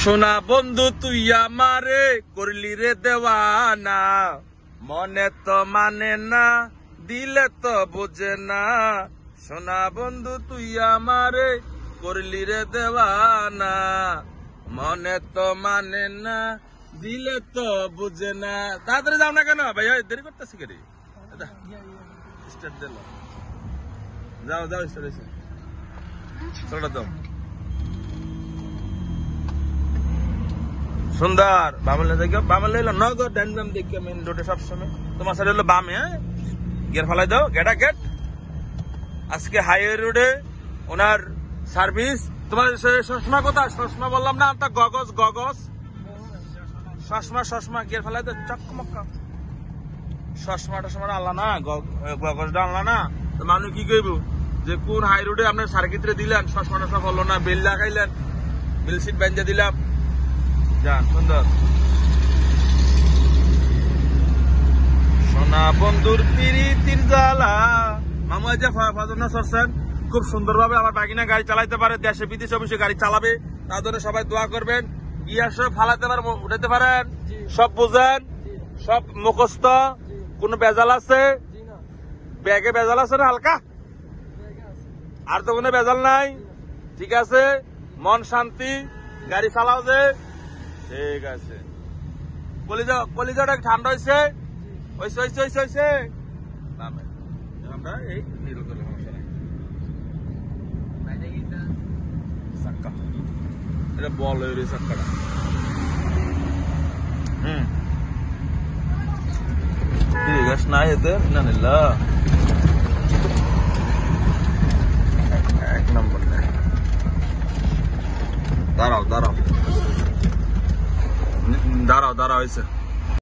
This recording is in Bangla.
সোনা বন্ধু তুই আমারে করলি রে দেওয়ানা, মনে তো মানে না দিলে তো বোঝে না। সোনা বন্ধু তুই আমারে করলি রে দেওয়ানা, মনে তো মানে না দিলে তো বুঝে না। তাড়াতাড়ি যাও না কেন ভাইয়া, দেরি করতেছি কে রে? স্টার্ট দিল, যাও যাও স্টার্ট হয়েছে, চলো দাও। সুন্দর বামলে দেখো, বামলে হলো নগর, ডান বাম দেখো মেন রোডে সবসময়। তোমার সাইড হলো বামে, হ্যাঁ গিয়ার ফেলাই দাও, গেটা গেট। আজকে হাইওয়ে রোডে ওনার সার্ভিস। তোমার চশমা কোথায়? চশমা বললাম না, তা গগস গগস চশমা, চশমা গিয়ার ফেলাই দাও, চকমকা। চশমা টশমা আনলা না, গগসটা আনলা না, তো মানুষ কি কইব যে কোন হাই রোডে আপনার সার্কিটে দিলেন, চশমা টশমা বললো না, বেল লাগাইলেন, বেল সিট বেঞ্জে দিলাম। যান সুন্দর। সোনা বন্ধুর পিরিতির জ্বালা। মামু যে ফাজনা সরছেন, খুব সুন্দর ভাবে আমার বাগিনা গাড়ি চালাইতে পারে, দেশে বিদেশে অবশ্যই গাড়ি চালাবে, তার জন্য সবাই দোয়া করবেন। গিয়ার সব ফালাইতে পারেন, উঠাতে পারেন, সব বুঝেন, সব মুখস্থ। কোন বেজাল আছে? ব্যাগে বেজাল আছে না হালকা? আর তো কোনো বেজাল নাই, ঠিক আছে। মন শান্তি, গাড়ি চালাও যে, ঠিক আছে। কলিজাটা ঠান্ডা হয়েছে, হয়েছে। আমরা এই নিরোধ চাক্কা, এটা বল হয়ে চাক্কাটা। গাছ নাই এতে না, নিলা এক নম্বর। দাঁড়াও হয়েছে।